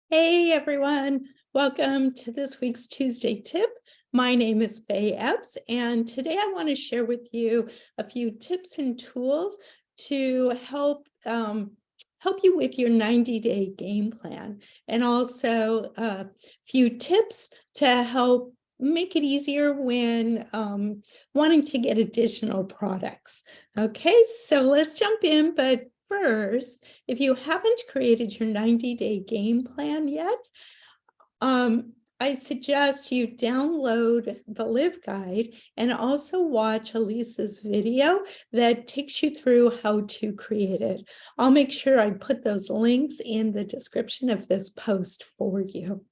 Hey everyone, welcome to this week's Tuesday tip. My name is Epps, and today I want to share with you a few tips and tools to help you with your 90-day game plan, and also a few tips to help make it easier when wanting to get additional products. Okay, so let's jump in, but first, if you haven't created your 90-day game plan yet, I suggest you download the Live Guide and also watch Elisa's video that takes you through how to create it. I'll make sure I put those links in the description of this post for you.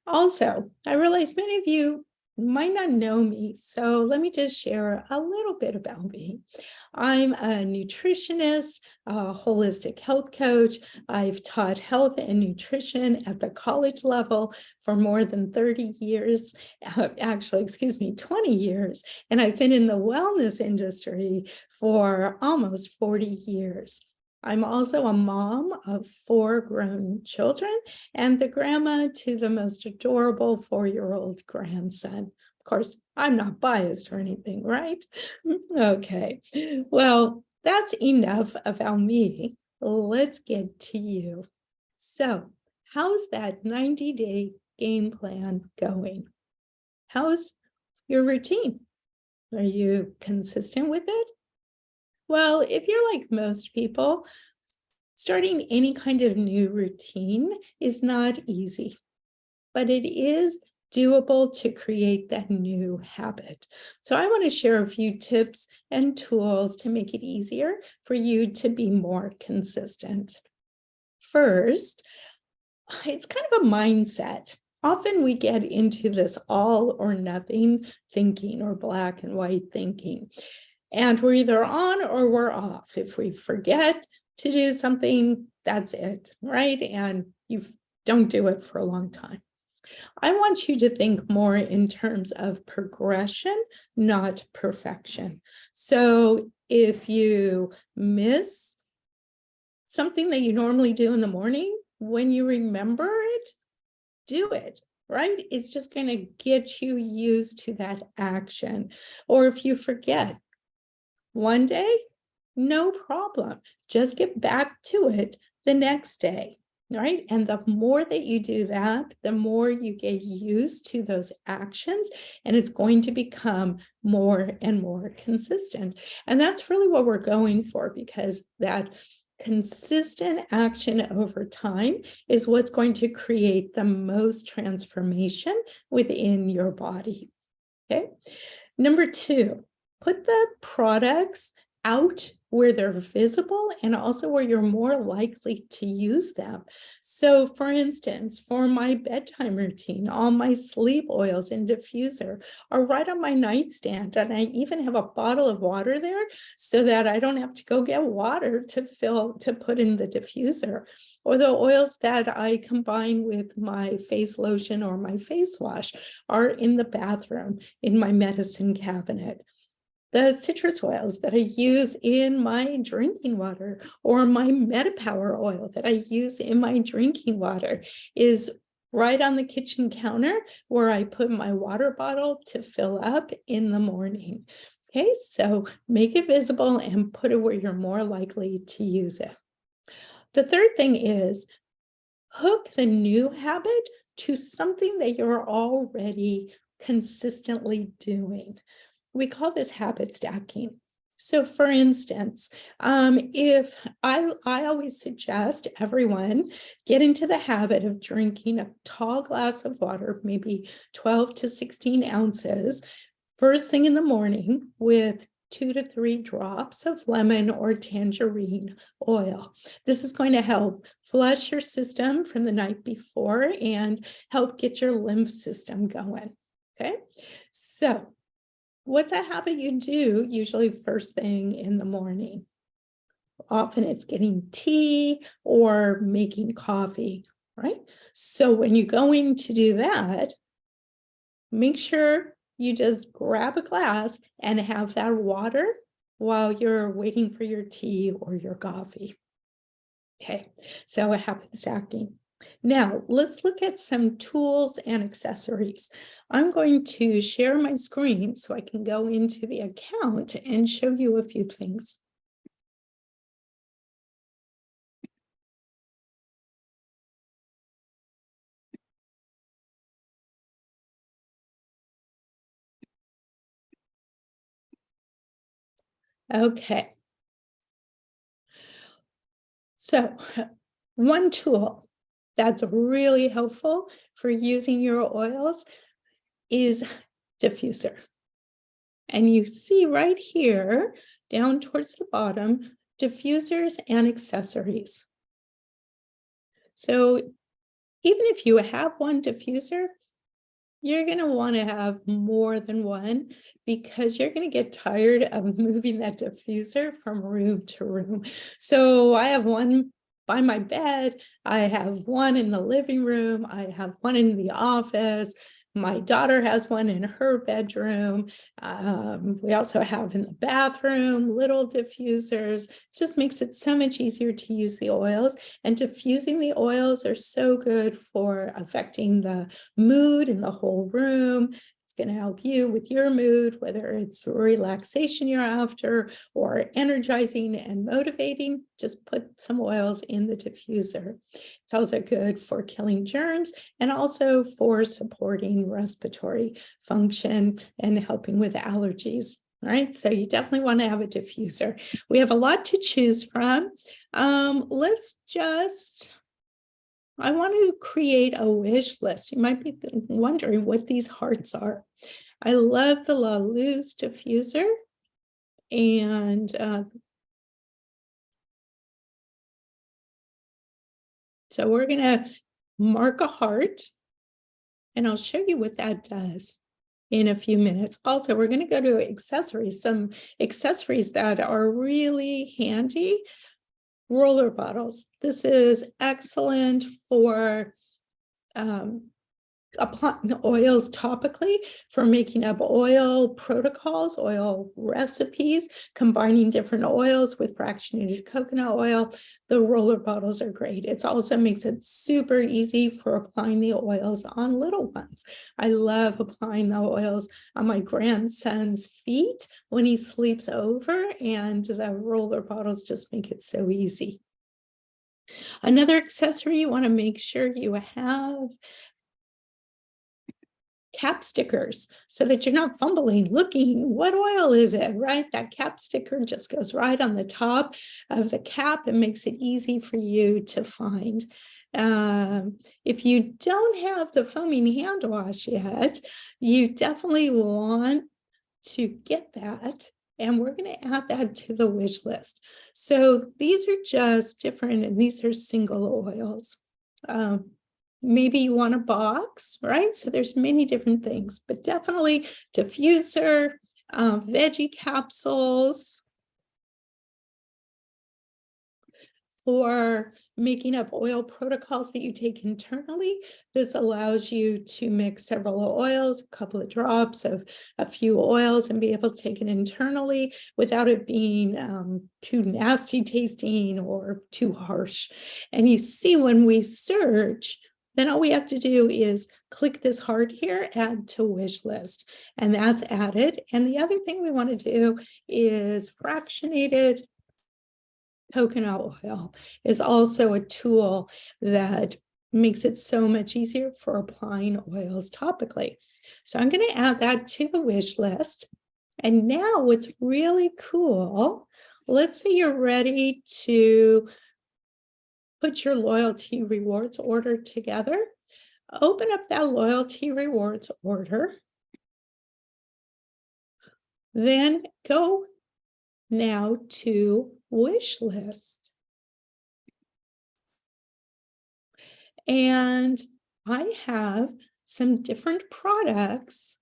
Also, I realize many of you might not know me, so let me just share a little bit about me. I'm a nutritionist, a holistic health coach. I've taught health and nutrition at the college level for more than 30 years, 20 years, and I've been in the wellness industry for almost 40 years. I'm also a mom of 4 grown children and the grandma to the most adorable 4-year-old grandson. Of course, I'm not biased or anything, right? Okay, well, that's enough about me. Let's get to you. So, how's that 90-day game plan going? How's your routine? Are you consistent with it? Well, if you're like most people, starting any kind of new routine is not easy, but it is doable to create that new habit. So I want to share a few tips and tools to make it easier for you to be more consistent. First, it's kind of a mindset. Often we get into this all or nothing thinking or black and white thinking. And we're either on or we're off. If we forget to do something, that's it, right? And you don't do it for a long time. I want you to think more in terms of progression, not perfection. So if you miss something that you normally do in the morning, when you remember it, do it, right? It's just going to get you used to that action. Or if you forget, one day, no problem. Just get back to it the next day, right? And the more that you do that, the more you get used to those actions, and it's going to become more and more consistent. And that's really what we're going for, because that consistent action over time is what's going to create the most transformation within your body. Okay. Number 2, put the products out where they're visible and also where you're more likely to use them. So for instance, for my bedtime routine, all my sleep oils and diffuser are right on my nightstand. And I even have a bottle of water there so that I don't have to go get water to put in the diffuser. Or the oils that I combine with my face lotion or my face wash are in the bathroom in my medicine cabinet. The citrus oils that I use in my drinking water, or my MetaPower oil that I use in my drinking water, is right on the kitchen counter where I put my water bottle to fill up in the morning. Okay, so make it visible and put it where you're more likely to use it. The third thing is hook the new habit to something that you're already consistently doing. We call this habit stacking. So for instance, if I always suggest everyone get into the habit of drinking a tall glass of water, maybe 12 to 16 ounces, first thing in the morning with 2 to 3 drops of lemon or tangerine oil. This is going to help flush your system from the night before and help get your lymph system going. Okay, so what's a habit you do usually first thing in the morning? Often it's getting tea or making coffee, right? So when you're going to do that, make sure you just grab a glass and have that water while you're waiting for your tea or your coffee. Okay, so a habit stacking. Now, let's look at some tools and accessories. I'm going to share my screen so I can go into the account and show you a few things. Okay. So one tool that's really helpful for using your oils is diffuser. And you see right here, down towards the bottom, diffusers and accessories. So even if you have one diffuser, you're going to want to have more than one because you're going to get tired of moving that diffuser from room to room. So I have one by my bed. I have one in the living room. I have one in the office. My daughter has one in her bedroom. We also have in the bathroom little diffusers. It just makes it so much easier to use the oils. And diffusing the oils are so good for affecting the mood in the whole room. It's going to help you with your mood, whether it's relaxation you're after or energizing and motivating. Just put some oils in the diffuser. It's also good for killing germs and also for supporting respiratory function and helping with allergies. All right, so you definitely want to have a diffuser. We have a lot to choose from. I want to create a wish list. You might be wondering what these hearts are. I love the La Luz diffuser. And so we're going to mark a heart. And I'll show you what that does in a few minutes. Also, we're going to go to accessories, some accessories that are really handy. Roller bottles. This is excellent for applying oils topically, for making up oil protocols, oil recipes, combining different oils with fractionated coconut oil. The roller bottles are great. It also makes it super easy for applying the oils on little ones. I love applying the oils on my grandson's feet when he sleeps over, and the roller bottles just make it so easy. Another accessory you want to make sure you have cap stickers so that you're not fumbling looking, what oil is it, right? That cap sticker just goes right on the top of the cap and makes it easy for you to find. If you don't have the foaming hand wash yet, you definitely want to get that. And we're going to add that to the wish list. So these are just different, and these are single oils. Maybe you want a box, right? So there's many different things, but definitely diffuser, veggie capsules for making up oil protocols that you take internally. This allows you to mix several oils, a couple of drops of a few oils, and be able to take it internally without it being too nasty tasting or too harsh. And you see when we search, then all we have to do is click this heart here, add to wish list, and that's added. And the other thing we want to do is fractionated coconut oil is also a tool that makes it so much easier for applying oils topically. So I'm going to add that to the wish list. And now what's really cool, let's say you're ready to put your loyalty rewards order together. Open up that loyalty rewards order. Then go now to wish list. And I have some different products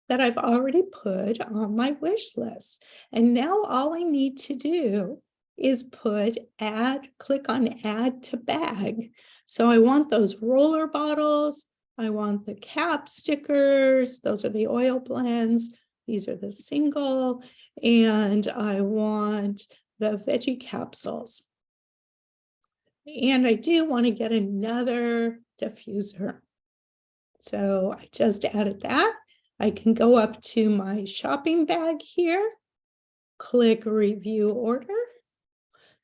that I've already put on my wish list. And now all I need to do is click on add to bag. So I want those roller bottles. I want the cap stickers. Those are the oil blends. These are the single. And I want the veggie capsules. And I do want to get another diffuser. So I just added that. I can go up to my shopping bag here, click review order.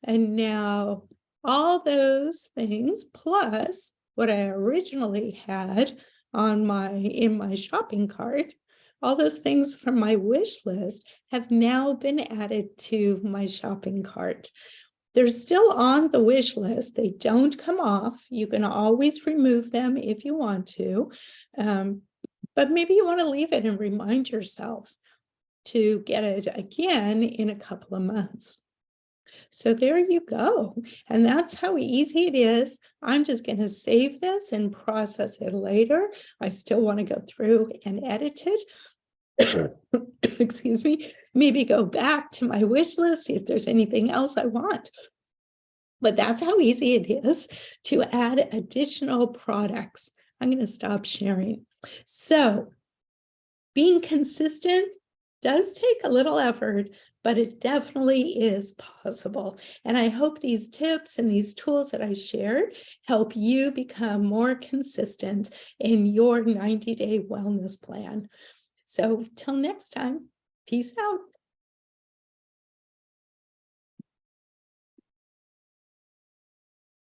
And now all those things plus what I originally had on in my shopping cart, all those things from my wish list have now been added to my shopping cart. They're still on the wish list. They don't come off. You can always remove them if you want to. But maybe you want to leave it and remind yourself to get it again in a couple of months. So there you go. And that's how easy it is. I'm just going to save this and process it later. I still want to go through and edit it. Excuse me, maybe go back to my wish list, see if there's anything else I want. But that's how easy it is to add additional products. I'm going to stop sharing. So being consistent does take a little effort, but it definitely is possible. And I hope these tips and these tools that I shared help you become more consistent in your 90-day wellness plan. So till next time, peace out.